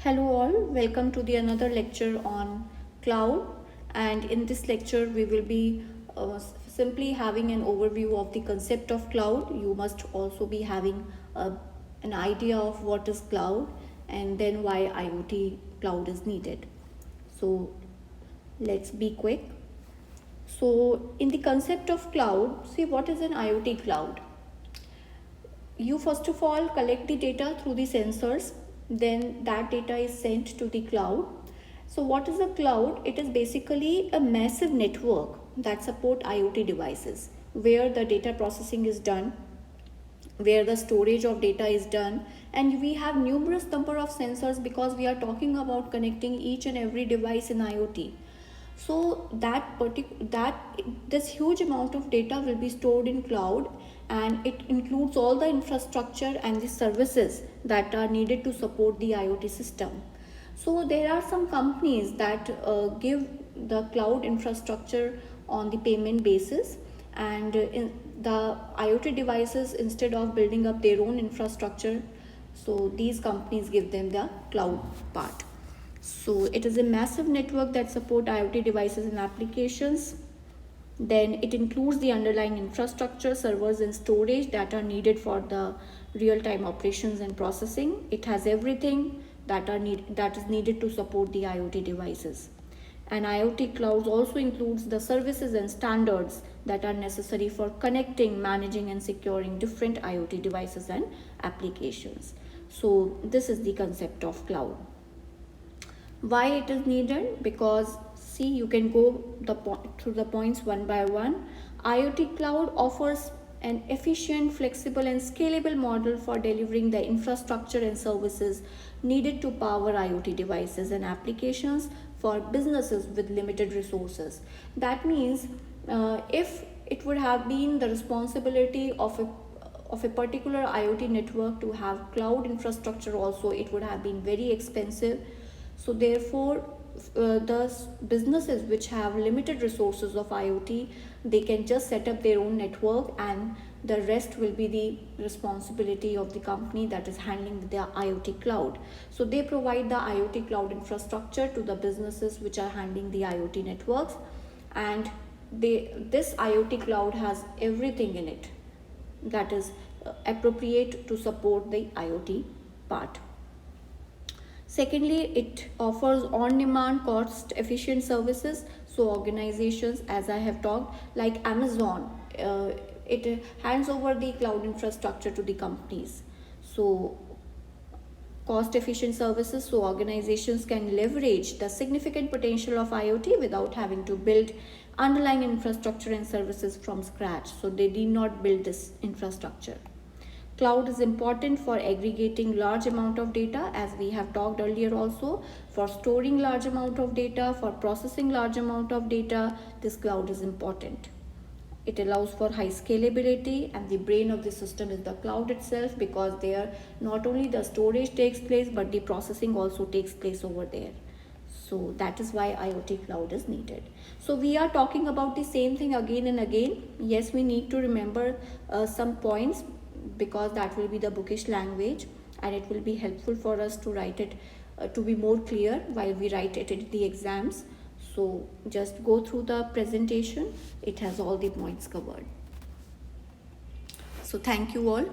Hello all, welcome to the another lecture on cloud, and in this lecture we will be simply having an overview of the concept of cloud. You must also be having an idea of what is cloud and then why IoT cloud is needed. So let's be quick. So in the concept of cloud, see what is an IoT cloud? You first of all collect the data through the sensors, then that data is sent to the cloud. So what is a cloud? It is basically a massive network that support IoT devices where the data processing is done, where the storage of data is done, and we have numerous number of sensors because we are talking about connecting each and every device in IoT. So this huge amount of data will be stored in cloud, and it includes all the infrastructure and the services that are needed to support the IoT system. So there are some companies that give the cloud infrastructure on the payment basis, and in the IoT devices, instead of building up their own infrastructure, so these companies give them the cloud part. So it is a massive network that support IoT devices and applications. Then it includes the underlying infrastructure, servers and storage that are needed for the real-time operations and processing. It has everything that is needed to support the IoT devices. And IoT clouds also includes the services and standards that are necessary for connecting, managing and securing different IoT devices and applications. So this is the concept of cloud. Why it is needed? Because see, you can go through the points one by one. IoT cloud offers an efficient, flexible and scalable model for delivering the infrastructure and services needed to power IoT devices and applications for businesses with limited resources. That means if it would have been the responsibility of a particular IoT network to have cloud infrastructure also, it would have been very expensive. So therefore the businesses which have limited resources of IoT, they can just set up their own network, and the rest will be the responsibility of the company that is handling the IoT cloud. So they provide the IoT cloud infrastructure to the businesses which are handling the IoT networks, and this IoT cloud has everything in it that is appropriate to support the IoT part. Secondly, it offers on-demand, cost-efficient services. So organizations, as I have talked, like Amazon, it hands over the cloud infrastructure to the companies. So cost-efficient services, so organizations can leverage the significant potential of IoT without having to build underlying infrastructure and services from scratch. So they did not build this infrastructure. Cloud is important for aggregating large amount of data, as we have talked earlier also, for storing large amount of data, for processing large amount of data. This cloud is important. It allows for high scalability, and the brain of the system is the cloud itself, because there not only the storage takes place but the processing also takes place over there. So that is why IoT cloud is needed. So we are talking about the same thing again and again. Yes, we need to remember some points, because that will be the bookish language, and it will be helpful for us to write it to be more clear while we write it in the exams. So just go through the presentation, it has all the points covered. So thank you all.